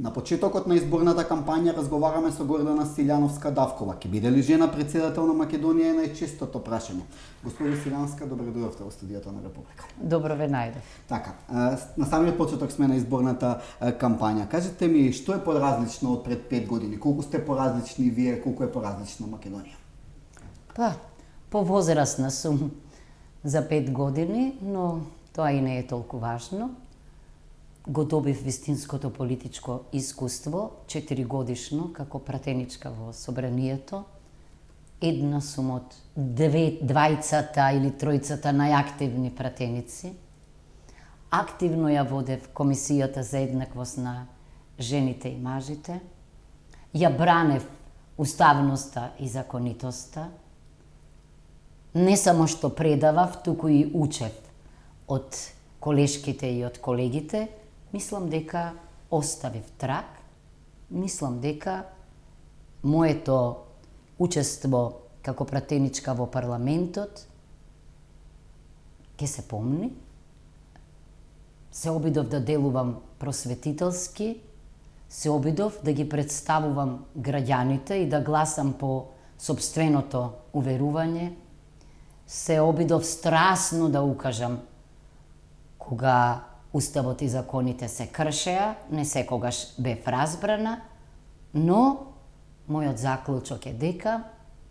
На почетокот на изборната кампања разговараме со Гордана Силјановска-Давкова. Ке биде ли жена председател на Македонија е најчестото прашање. Господи Силјановска, добре дојдовте во студиото на Република. Добро ве најдов. Така, на самиот почеток сме на изборната кампања. Кажете ми, што е поразлично од пред 5 години? Колку сте поразлични вие, колку е поразлична Македонија? Па, повозрасна сум за 5 години, но тоа и не е толку важно. Го добив вистинското политичко искуство 4 годишно како пратеничка во собранието. Една сум од двајцата или тројцата најактивни пратеници. Активно ја водев Комисијата за еднаквост на жените и мажите. Ја бранев уставноста и законитоста. Не само што предавав, туку и учев од колешките и од колегите. Мислам дека оставив траг. Мислам дека моето учество како пратеничка во парламентот ќе се помни. Се обидов да делувам просветителски, се обидов да ги представувам граѓаните и да гласам по сопственото уверување. Се обидов страсно да укажам кога Уставот и законите се кршеа, не секогаш бев разбрана, но мојот заклучок е дека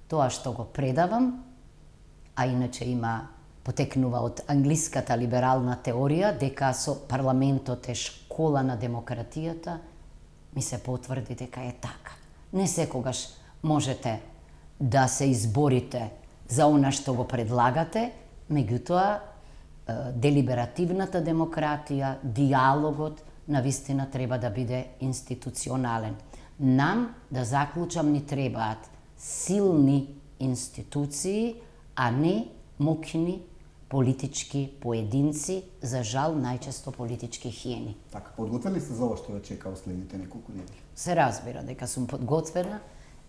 тоа што го предавам, а иначе потекнува од англиската либерална теорија, дека со парламентот е школа на демократијата, ми се потврди дека е така. Не секогаш можете да се изборите за она што го предлагате, меѓутоа делиберативната демократија, диалогот, навистина треба да биде институционален. Нам, да заклучам, ни требаат силни институции, а не мокни политички поединци, за жал најчесто политички хиени. Така, подготвени сте за ова што ве чека во следните неколку недели? Се разбира дека сум подготвена,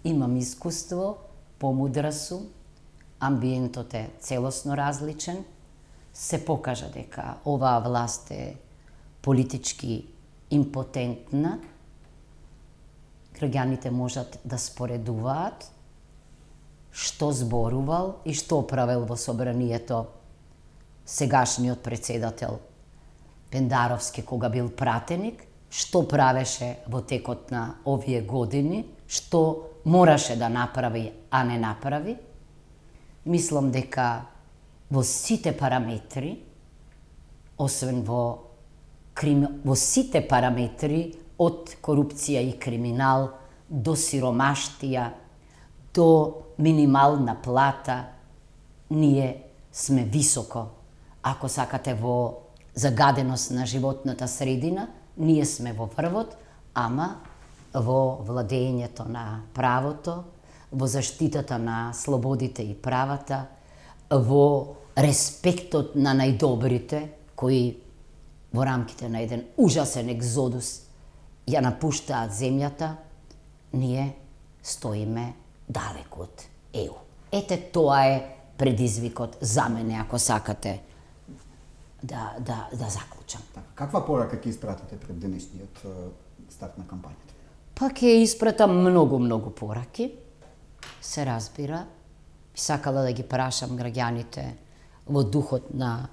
имам искуство, помудра сум, амбиентот е целосно различен. Се покажа дека оваа власт е политички импотентна. Граѓаните можат да споредуваат што зборувал и што правел во собранието сегашниот председател Пендаровски кога бил пратеник, што правеше во текот на овие години, што мораше да направи, а не направи. Мислам дека во сите параметри, освен во сите параметри, од корупција и криминал, до сиромаштија, до минимална плата, ние сме високо. Ако сакате во загаденост на животната средина, ние сме во врвот, ама во владењето на правото, во заштитата на слободите и правата, во респектот на најдобрите, кои во рамките на еден ужасен екзодус ја напуштаат земјата, ние стоиме далеко од ЕУ. Ете, тоа е предизвикот за мене, ако сакате да заклучам. Каква порака ќе испратите пред денешниот старт на кампањата? Па ќе испратам многу пораки. Се разбира, би сакала да ги прашам граѓаните во духот на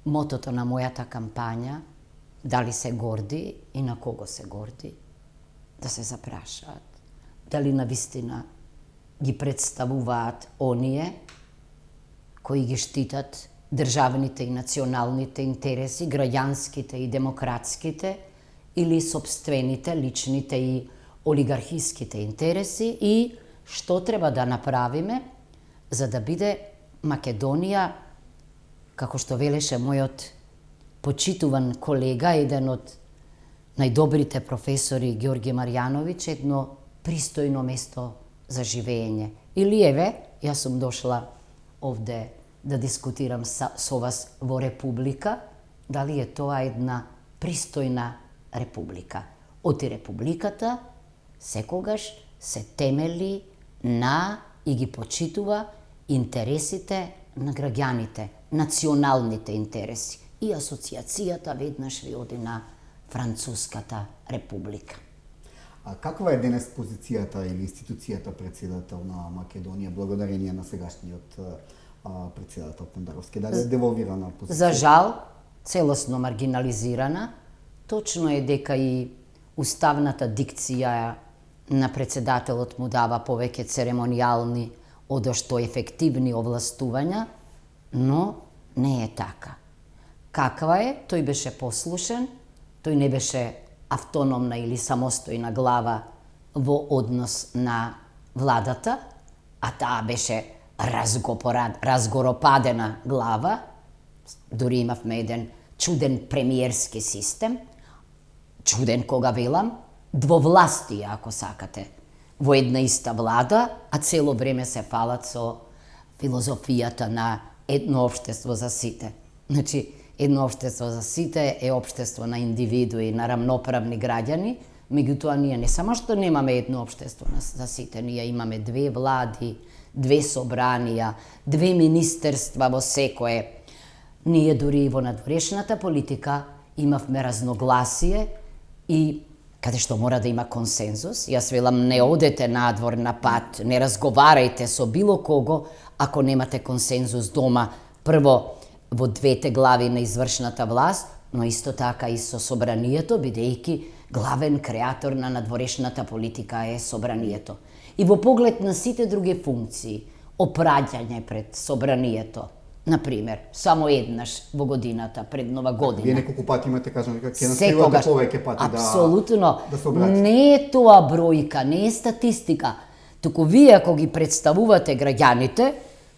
мотото на мојата кампања, дали се горди и на кого се горди, да се запрашаат, дали навистина ги представуваат оние кои ги штитат државните и националните интереси, граѓанските и демократските, или сопствените, личните и олигархиските интереси, и што треба да направиме за да биде Македонија, како што велеше мојот почитуван колега, еден од најдобрите професори Ѓорѓе Марјановиќ, едно пристојно место за живење. Или еве, јас сум дошла овде да дискутирам со вас во Република, дали е тоа една пристојна република. Оти републиката секогаш се темели на и ги почитува интересите на граѓаните, националните интереси. И асоциацијата веднаш ви оди на Француската република. Каква е денес позицијата или институцијата председател на Македонија благодарение на сегашниот председател Пендаровски? Дали е девалвирана позиција? За жал, целосно маргинализирана. Точно е дека и уставната дикција на председателот му дава повеќе церемонијални одошто ефективни овластувања, но не е така. Каква е? Тој беше послушен, тој не беше автономна или самостојна глава во однос на владата, а таа беше разгоропадена глава. Дури имавме еден чуден премиерски систем, чуден кога велам, двовластие, ако сакате, во една иста влада, а цело време се фалат со филозофијата на едно општество за сите. Значи, едно општество за сите е општество на индивидуи, на рамноправни граѓани, меѓутоа ние не само што немаме едно општество за сите, ние имаме две влади, две собранија, две министерства во секое. Ние дури и во надворешната политика имавме разногласие и каде што мора да има консензус. Јас велам, не одете надвор на пат, не разговарајте со било кого ако немате консензус дома. Прво, во двете глави на извршната власт, но исто така и со собранието, бидејќи главен креатор на надворешната политика е собранието. И во поглед на сите други функции, опраѓање пред собранието, например, само еднаш во годината, пред Нова година. Вие неколку пати имате кажано дека ќе настојувате повеќе пати апсолутно, да се обратите. Не е тоа бројка, не е статистика. Туку вие ако ги представувате граѓаните,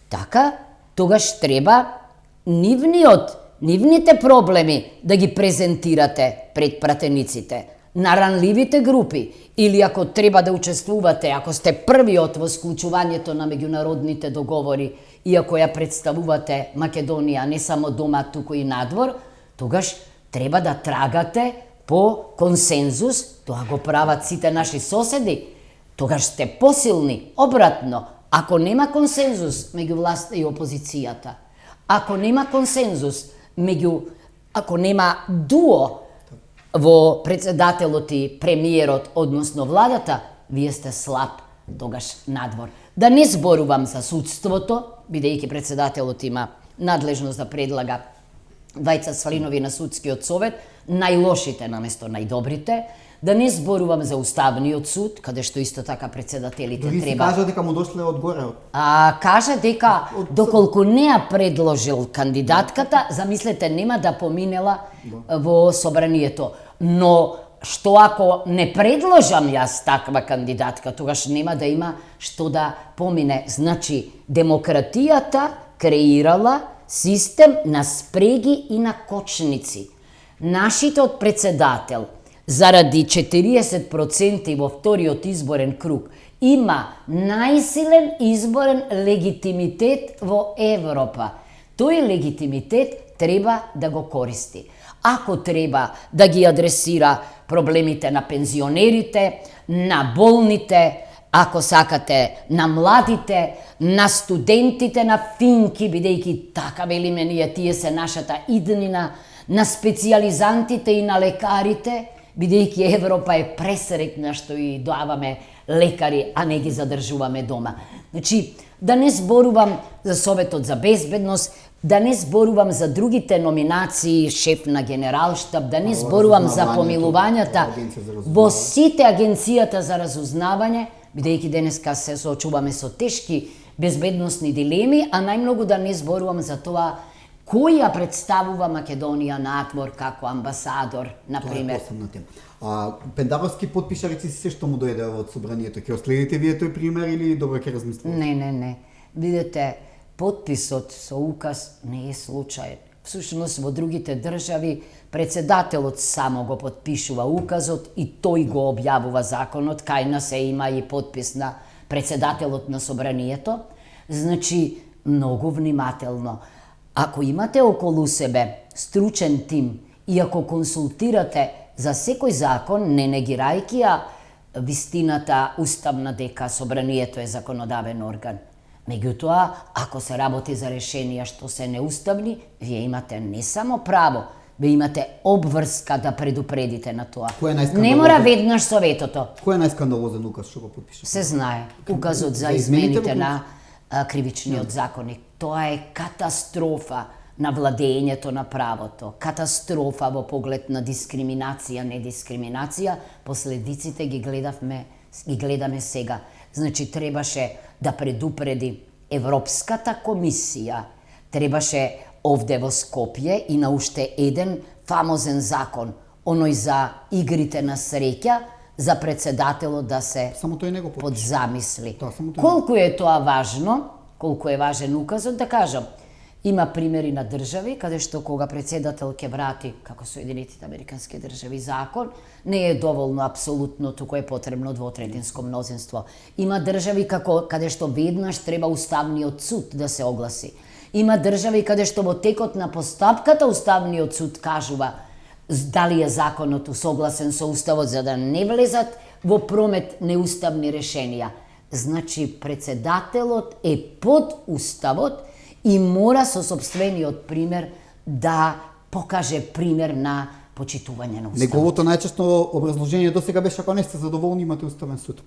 така, тогаш треба нивните проблеми да ги презентирате пред пратениците, на ранливите групи, или ако треба да учествувате, ако сте првиот во склучувањето на меѓународните договори и ако ја представувате Македонија не само дома, туку и надвор, тогаш треба да трагате по консензус, тоа го прават сите наши соседи, тогаш сте посилни. Обратно, ако нема консензус меѓу власта и опозицијата, ако нема консензус ако нема дуо во председателот и премиерот, односно владата, вие сте слаб тогаш надвор. Да не зборувам за судството, бидејќи председателот има надлежност да предлага двајца свалинови на судскиот совет, најлошите наместо најдобрите. Да не зборувам за Уставниот суд, каде што исто така председателите Дори треба... Дори се кажа дека му дошле одгоре. Кажа дека доколку не ја предложил кандидатката, замислете, нема да поминела во собранието. Но што ако не предложам јас таква кандидатка, тогаш нема да има што да помине. Значи, демократијата креирала систем на спреги и на кочници. Нашиот председател, заради 40% во вториот изборен круг, има најсилен изборен легитимитет во Европа. Тој легитимитет треба да го користи. Ако треба да ги адресира проблемите на пензионерите, на болните, ако сакате, на младите, на студентите, на финки, бидејќи така велиме ние, тие се нашата иднина, на специјализантите и на лекарите, бидејќи Европа е пресрекна што и доаваме лекари, а не ги задржуваме дома. Значи, да не зборувам за Советот за безбедност, да не зборувам за другите номинации, шеф на генералштаб, да не зборувам за помилувањата во сите агенцијата за разузнавање, бидејќи денеска се соочуваме со тешки безбедносни дилеми, а најмногу да не зборувам за тоа кој ја представува Македонија надвор како амбасадор, например. Тоа е посебна тема. Пендаровски потпиша реци се што му дојде од собранието. Ќе следите вие тој пример или добро ќе размислите? Не. Видете, потписот со указ не е случаен. Всушност во другите држави председателот само го потпишува указот и тој го објавува законот, кај нас има и потпис на председателот на собранието. Значи, многу внимателно. Ако имате околу себе стручен тим и ако консултирате за секој закон, не негирајќи ја вистината уставна дека собранието е законодавен орган. Меѓутоа, ако се работи за решенија што се неуставни, вие имате не само право, Ве имате обврска да предупредите на тоа. Кој е најскандалозен? Не мора веднаш советото. Кој е најскандалозен указ што го подпиша? Се знае. Указот за За измените измените во на кривичниот законник. Тоа е катастрофа на владењето на правото. Катастрофа во поглед на дискриминација, недискриминација. Последиците ги гледаме сега. Значи, требаше да предупреди Европската комисија. Требаше овде во Скопје и на уште еден фамозен закон, оној за игрите на среќа, за председателот да се Само тој не го подпиша. подзамисли. Да, само тоа. Колку е тоа важно, колку е важен указот, да кажам, има примери на држави каде што кога председател ќе врати, како Соединетите Американски држави, закон, не е доволно апсолутно, туку е потребно двотретинско мнозинство. Има држави каде што веднаш треба Уставниот суд да се огласи. Има држави каде што во текот на постапката Уставниот суд кажува дали е законот согласен со Уставот, за да не влезат во промет неуставни решенија. Значи, председателот е под Уставот и мора со собствениот пример да покаже пример на почитување на Уставот. Неговото најчесто образложение до сега беше ако не сте задоволни имате Уставен суд.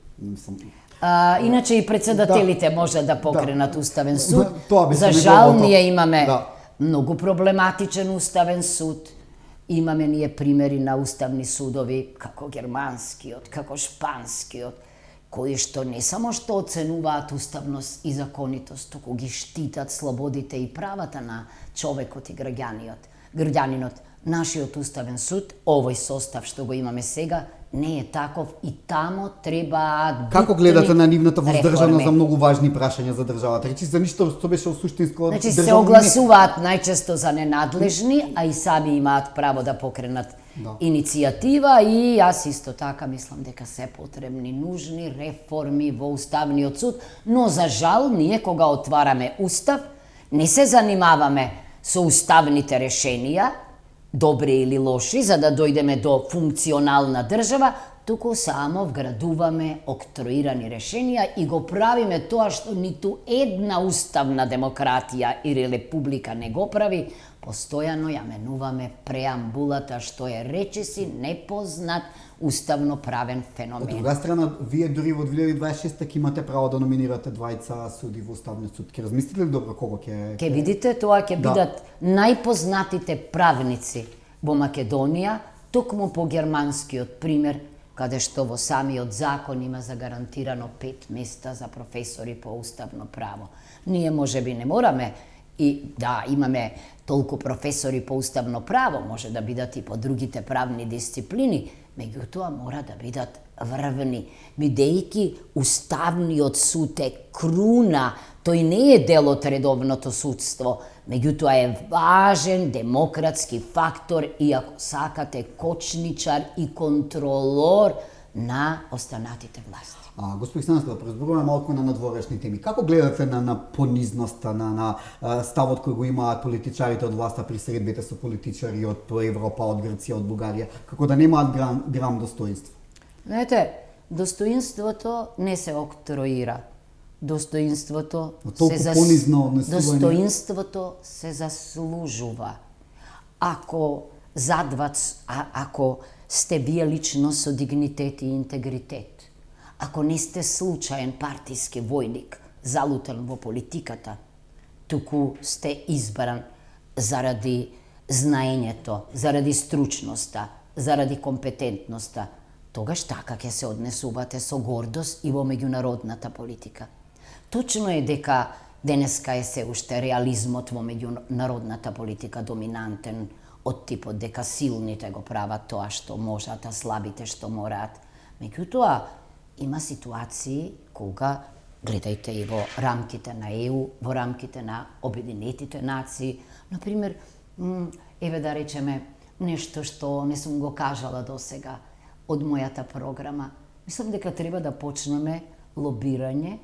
Иначе и председателите може да покренат Уставен суд. Тоа би се За жал неговото. ние имаме Да. многу проблематичен Уставен суд. Имаме ние примери на уставни судови, како германскиот, како шпанскиот, кои што не само што оценуваат уставност и законитост, туку ги штитат слободите и правата на човекот и граѓанинот. Нашиот Уставен суд, овој состав што го имаме сега, не е таков и тамо требаат Како гледате на нивната воздржаност реформи. за многу важни прашања за државата? Речи за ништо што беше суштинско. Значи се огласуваат најчесто за ненадлежни, а и сами имаат право да покренат иницијатива и јас исто така мислам дека се потребни нужни реформи во Уставниот суд, но за жал ние кога отвараме Устав не се занимаваме со уставните решенија, добри или лоши, за да дојдеме до функционална држава, туку само вградуваме октроирани решенија и го правиме тоа што ниту една уставна демократија или република не го прави, постојано ја менуваме преамбулата, што е речиси непознат уставно правен Од феномен. друга страна, вие дури во 2026 ќе имате право да номинирате двајца суди во Уставниот суд. Ќе размислите ли добро кого ќе... Ке видите, тоа ќе бидат најпознатите правници во Македонија, токму по германскиот пример, каде што во самиот закон има загарантирано 5 места за професори по уставно право. Ние можеби не мораме и да имаме толку професори по уставно право, може да бидат и по другите правни дисциплини, меѓутоа мора да бидат врвни, бидејќи Уставниот суд е круна, тој не е дел од редовното судство, меѓутоа е важен демократски фактор и ако сакате кочничар и контролор на останатите власти. Господин Станислав, да презборуваме малку на надворешни теми. Како гледате на понизноста, на ставот кој го имаат политичарите од власта при средбите со политичари од Европа, од Грција, од Бугарија, како да немаат грам достоинство? Знаете, достоинството не се октроира. Достоинството достоинството се заслужува. Ако ако сте вие лично со дигнитет и интегритет, ако не сте случаен партиски војник, залутен во политиката, туку сте избран заради знаењето, заради стручноста, заради компетентноста, тогаш така ќе се однесувате со гордост и во меѓународната политика. Точно е дека денеска е се уште реализмот во меѓународната политика доминантен од типот дека силните го прават тоа што можат, а слабите што мораат. Меѓутоа, има ситуации кога, гледајте и во рамките на ЕУ, во рамките на Обединетите нации, например, еве да речеме нешто што не сум го кажала до сега од мојата програма. Мислам дека треба да почнеме лобирање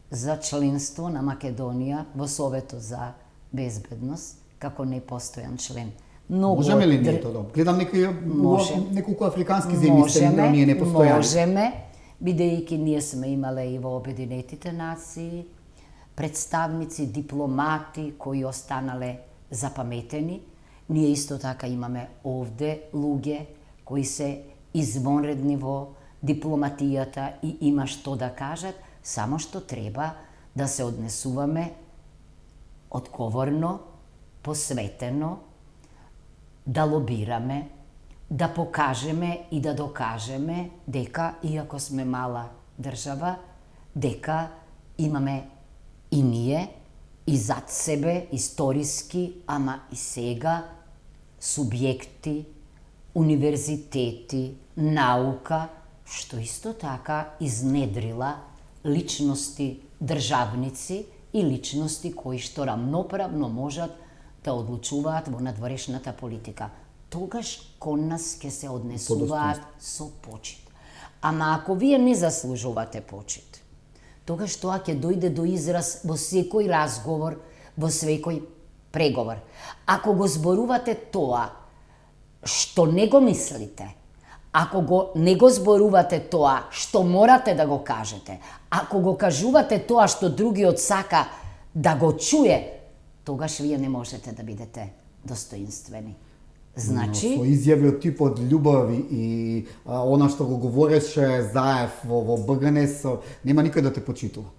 за членство на Македонија во Советот за безбедност како непостојан член. Можеме ли ние тоа? Гледам неколку африкански земји се ние непостојани. Можеме, бидејќи ние сме имале и во Обединетите нации представници, дипломати кои останале запаметени Ние исто така имаме овде луѓе кои се извонредни во дипломатијата и има што да кажат, само што треба да се однесуваме одговорно, посветено, да лобираме, да покажеме и да докажеме дека, иако сме мала држава, дека имаме и ние, и зад себе, историски, ама и сега, субјекти, универзитети, наука, што исто така изнедрила личности, државници и личности кои што рамноправно можат да одлучуваат во надворешната политика. Тогаш кон нас ќе се однесуваат со почит. Ама ако вие не заслужувате почит, тогаш тоа ќе дојде до израз во секој разговор, во секој преговор. Ако го зборувате тоа што не го мислите, ако не го зборувате тоа што морате да го кажете, ако го кажувате тоа што другиот сака да го чуе, тогаш вие не можете да бидете достоинствени. Значи, со изјави од типот љубови и она што го говореше Заев во БГНС, нема никој да те почитува.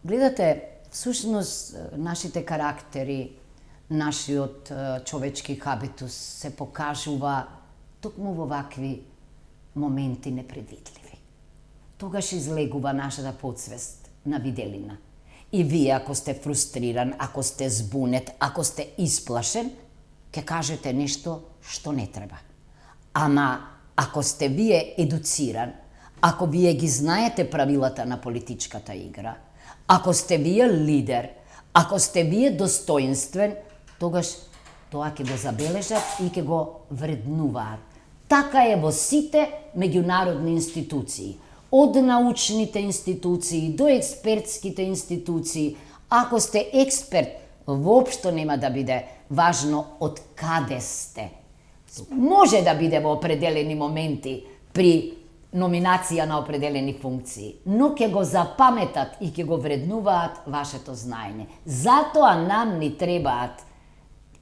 Гледате, всушност нашите карактери, нашиот човечки хабитус се покажува токму во вакви моменти непредвидливи. Тогаш излегува нашата подсвест на виделина. И вие, ако сте фрустриран, ако сте збунет, ако сте исплашен, ќе кажете нешто што не треба. Ама, ако сте вие едуциран, ако вие ги знаете правилата на политичката игра, ако сте вие лидер, ако сте вие достоинствен, тогаш тоа ќе го забележат и ќе го вреднуваат. Така е во сите меѓународни институции. Од научните институции до експертските институции. Ако сте експерт, воопшто нема да биде важно од каде сте. Може да биде во определени моменти при номинација на определени функции, но ќе го запаметат и ќе го вреднуваат вашето знаење. Затоа нам ни требаат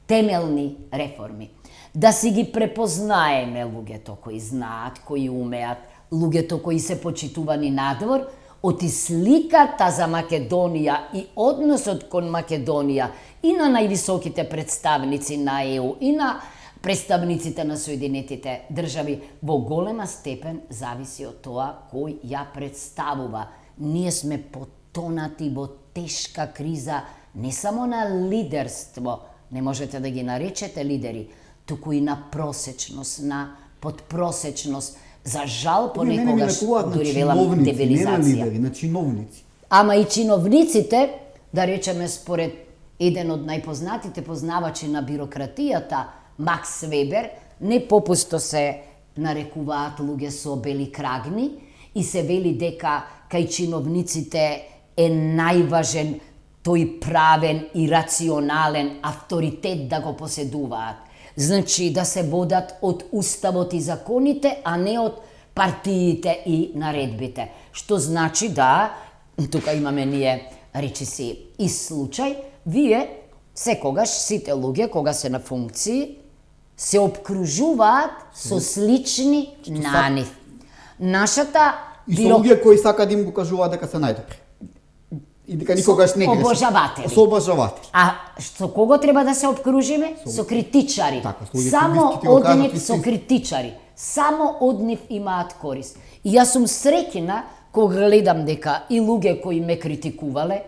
темелни реформи. Да си ги препознаеме луѓето кои знаат, кои умеат, луѓето кои се почитувани надвор, од сликата за Македонија и односот кон Македонија и на највисоките представници на ЕУ и на представниците на Соединетите држави во голема степен зависи од тоа кој ја представува. Ние сме потонати во тешка криза не само на лидерство, не можете да ги наречете лидери, туку и на просечност, на подпросечност. За жал понекогаш дури велам дебилизација. Не на лидери, на чиновници. Ама и чиновниците, да речеме според еден од најпознатите познавачи на бирократијата, Макс Вебер, не попусто се нарекуваат луѓе со бели крагни и се вели дека кај чиновниците е најважен тој правен и рационален авторитет да го поседуваат. Значи да се водат од уставот и законите, а не од партиите и наредбите. Што значи да, тука имаме ние речиси и случај, вие секогаш сите луѓе кога се на функции се обкружуваат со слични на нив. Нашата И со луѓе кои сакаат да им го кажуваат дека се најдобри. И дека никогаш не грешат. Обожаватели. Со обожаватели. А со кого треба да се обкружиме? Со критичари. Така, само од нив со критичари. Само од нив имаат корис. И јас сум среќна кога гледам дека и луѓе кои ме критикувале,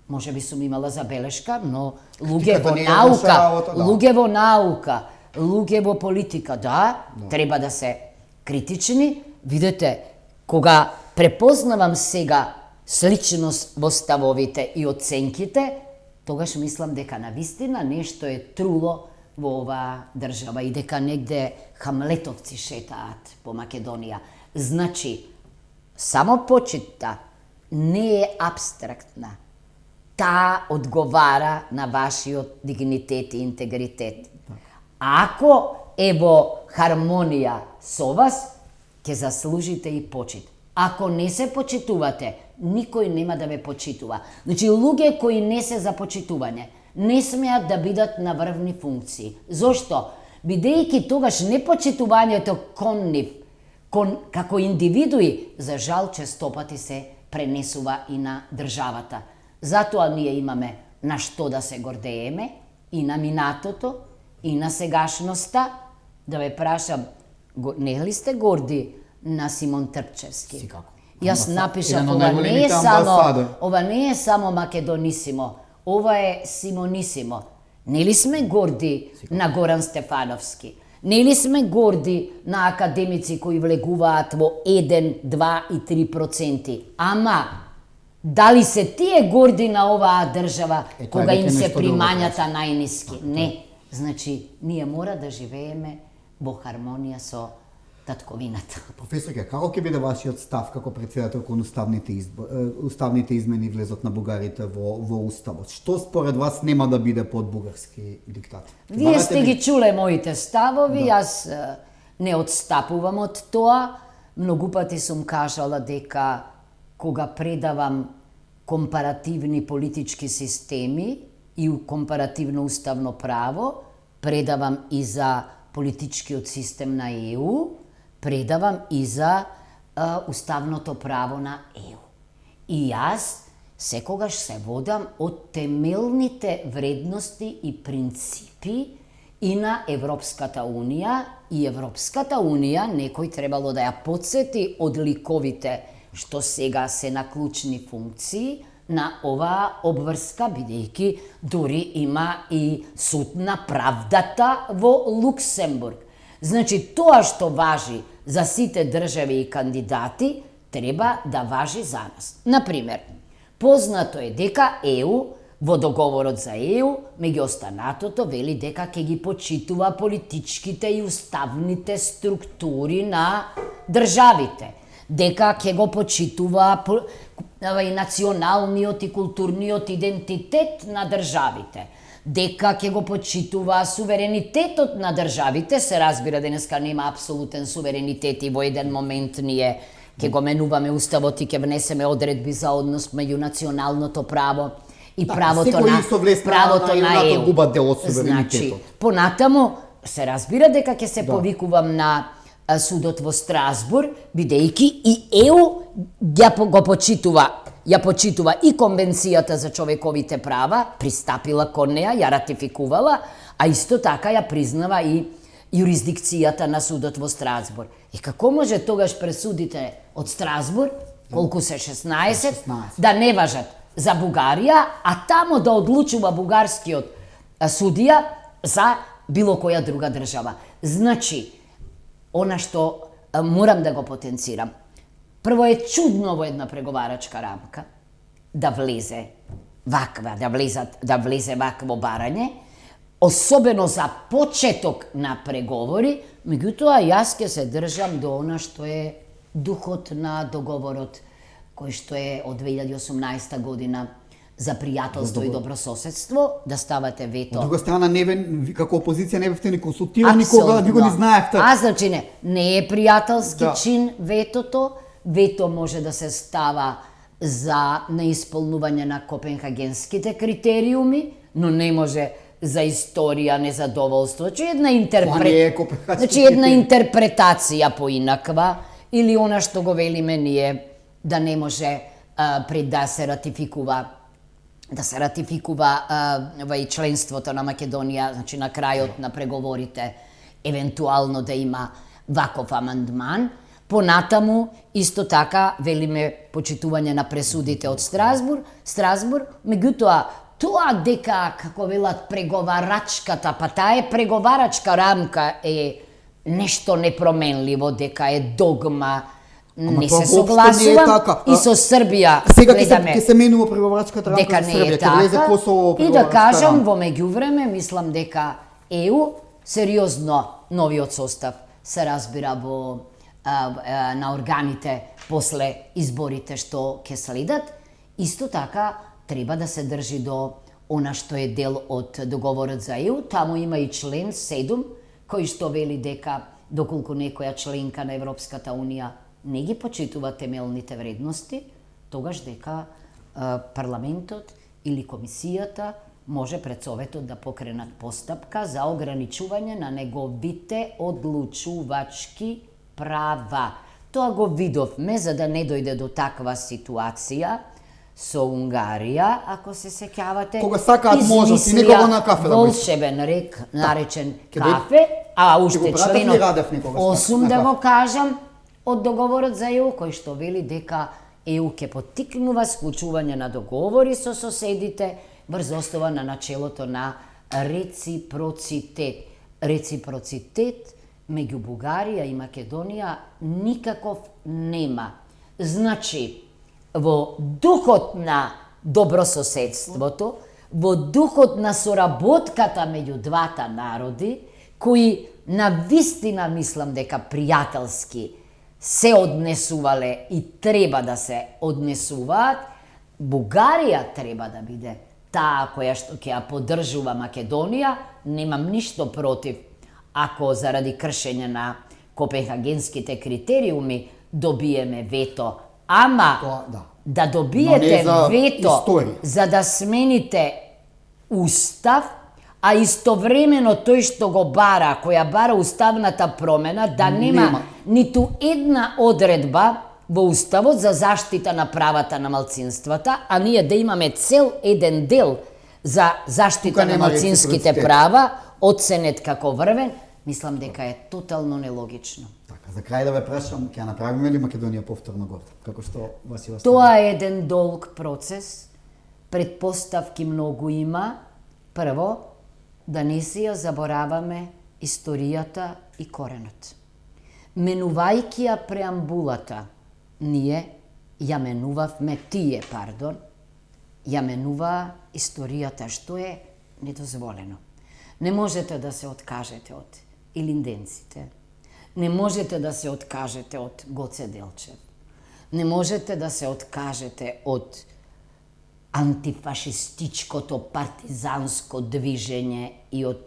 може би сум имала забелешка, но луѓе во наука, луѓе во наука, луѓе во политика, да, треба да се критични. Видете, кога препознавам сега сличност во ставовите и оценките, тогаш мислам дека навистина нешто е труло во оваа држава и дека негде хамлетовци шетаат по Македонија. Значи, само почитта не е абстрактна. Таа одговара на вашиот дигнитет и интегритет. Ако е во хармонија со вас, ќе заслужите и почит. Ако не се почитувате, никој нема да ме почитува. Значи, луѓе кои не се за почитување, не смеат да бидат на врвни функции. Зошто? Бидејќи тогаш непочитувањето кон нив, како индивидуи, за жал честопати се пренесува и на државата. Затоа ние имаме на што да се гордееме, и на минатото, и на сегашноста. Да ве прашам, не ли сте горди на Симон Трпчевски? Секако. Јас напишав, ова не е само Македонисимо, ова е Симонисимо. Нели сме горди на Горан Стефановски? Нели сме горди на академици кои влегуваат во 1, 2 и 3%? Ама, дали се тие горди на оваа држава кога им се примањата најниски? Не. Значи, ние мора да живееме во хармонија со татковината. Професорке, како ќе биде вашиот став како председател кон уставните измени влезот на бугарите во уставот? Што според вас нема да биде под бугарски диктат? Вие сте ги чуле моите ставови, јас не отстапувам од тоа. Многу пати сум кажала дека кога предавам компаративни политички системи и компаративно уставно право, предавам и за политичкиот систем на ЕУ, предавам и за уставното право на ЕУ. И јас секогаш се водам од темелните вредности и принципи и на Европската Унија. И Европската Унија, некој требало да ја подсети од ликовите што сега се на клучни функции на оваа обврска, бидејќи дури има и суд на правдата во Луксембург. Значи, тоа што важи за сите држави и кандидати, треба да важи за нас. Например, познато е дека ЕУ, во договорот за ЕУ, меѓу останатото, вели дека ќе ги почитува политичките и уставните структури на државите, дека ќе го почитува и националниот и културниот идентитет на државите, дека ќе го почитува суверенитетот на државите. Се разбира, денеска нема апсолутен суверенитет и во еден момент ние ќе го менуваме уставот и ќе внесеме одредби за однос меѓу националното право и правото на ЕУ. Значи, понатаму се разбира дека ќе се повикувам на судот во Страсбург, бидејќи и ЕУ го почитува и Конвенцијата за човековите права, пристапила кон неа, ја ратификувала, а исто така ја признава и юрисдикцијата на судот во Страсбург. И како може тогаш пресудите од Страсбург, колку се 16, да не важат за Бугарија, а тамо да одлучува бугарскиот судија за било која друга држава? Значи, она што морам да го потенцирам. Прво е чудно во една преговарачка рамка да влезе вакво барање, особено за почеток на преговори, меѓутоа јас ќе се држам до она што е духот на договорот кој што е од 2018 година за пријателство и добрососедство, да ставате вето. Од друга страна, како опозиција не бевте ни консултирани кога ви го не знаевте. Значи не е пријателски чин ветото. Вето може да се става за неисполнување на копенхагенските критериуми, но не може за историја, незадоволство. Значи една интерпретација поинаква, или она што го велиме ние, да не може пред да се ратификува и членството на Македонија, значи на крајот на преговорите, евентуално да има ваков амандман. Понатаму, исто така, велиме почитување на пресудите од Страсбург, меѓутоа, тоа дека, како велат, преговарачката, па таа е преговарачка рамка е нешто непроменливо, дека е догма, не се согласувам и со Србија гледаме ќе се менува преговарачката рамка со Србија, ќе влезе Косово во преговарачка рамка. И да кажам, во меѓувреме, мислам дека ЕУ, сериозно новиот состав се разбира на органите после изборите што ќе следат, исто така треба да се држи до она што е дел од договорот за ЕУ. Таму има и член 7, кој што вели дека доколку некоја членка на Европската Унија не ги почитува темелните вредности, тогаш дека парламентот или комисијата може пред Советот да покренат постапка за ограничување на неговите одлучувачки права. Тоа го видовме за да не дојде до таква ситуација со Унгарија, ако се сеќавате. Кога сакаат можат и некого на кафе да волшебен рек, наречен кафе, а уште членот 8 да го кажам од договорот за ЕУ, кој што вели дека ЕУ ќе поттикнува склучување на договори со соседите врз основа на начелото на реципроцитет. Реципроцитет меѓу Бугарија и Македонија никаков нема. Значи, во духот на добрососедството, во духот на соработката меѓу двата народи, кои на вистина мислам дека пријателски се однесувале и треба да се однесуваат, Бугарија треба да биде таа која што ќе ја поддржува Македонија. Немам ништо против ако заради кршење на копенхагенските критериуми добиеме вето, ама да добиете вето за да смените устав, а истовремено тој што го бара, која бара уставната промена, да нема ниту една одредба во уставот за заштита на правата на малцинствата, а ние да имаме цел еден дел за заштита на малцинските права, оценет како врвен, мислам дека е тотално нелогично. Така, за крај да ве прашам, ќе направиме ли Македонија повторно горда? Како што Васила? Тоа е еден долг процес, предпоставки многу има. Прво, да не си ја забораваме историјата и коренот. Менувајќи ја преамбулата, ние ја менувавме, ја менува историјата, што е недозволено. Не можете да се откажете од илинденците, не можете да се откажете од Гоце Делчев, не можете да се откажете од антифашистичкото партизанско движење и од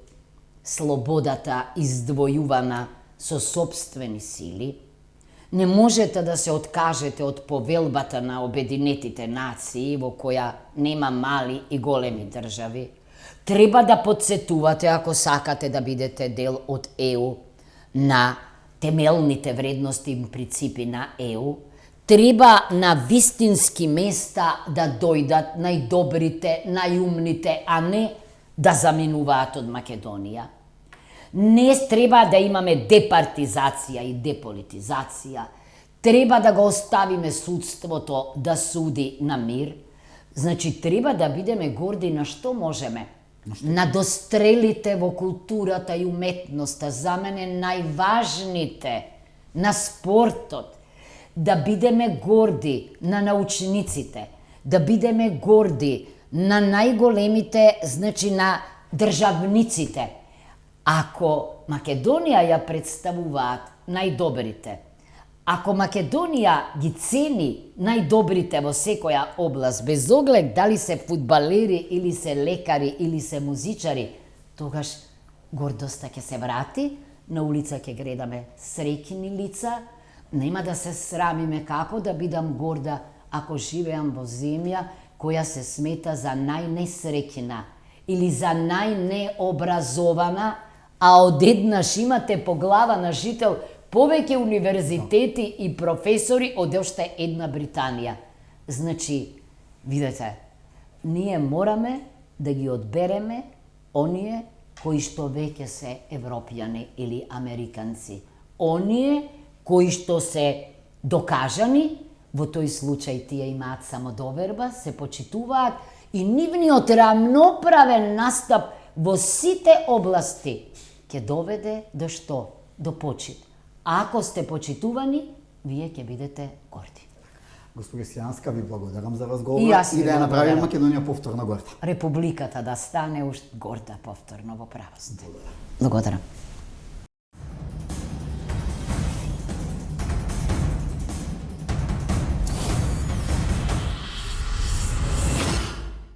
слободата издвојувана со собствени сили. Не можете да се откажете од повелбата на Обединетите нации, во која нема мали и големи држави. Треба да подсетувате, ако сакате да бидете дел од ЕУ, на темелните вредности и принципи на ЕУ. Треба на вистински места да дојдат најдобрите, најумните, а не да заминуваат од Македонија. Не треба да имаме департизација и деполитизација. Треба да го оставиме судството да суди на мир. Значи, треба да бидеме горди на што можеме. На дострелите во културата и уметноста, за мене најважните, на спортот, да бидеме горди на научниците, да бидеме горди на најголемите, значи на државниците. Ако Македонија ја представуваат најдобрите, ако Македонија ги цени најдобрите во секоја област, без оглед дали се фудбалери или се лекари или се музичари, тогаш гордоста ќе се врати, на улица ќе гледаме среќни лица, нема да се срамиме како да бидам горда ако живеам во земја која се смета за најнесреќна или за најнеобразована, а одеднаш имате по глава на жител повеќе универзитети и професори од уште една Британија. Значи, видете, ние мораме да ги одбереме оние кои што веќе се европјани или американци. Оние кои што се докажани, во тој случај тие имаат самодоверба, се почитуваат и нивниот рамноправен настап во сите области ќе доведе до што? До почит. А ако сте почитувани, вие ќе бидете горди. Госпожа Сјанска, ви благодарам за разговор и да ја направиме Македонија повторно горда. Републиката да стане уште горда повторно во правост. Благодарам.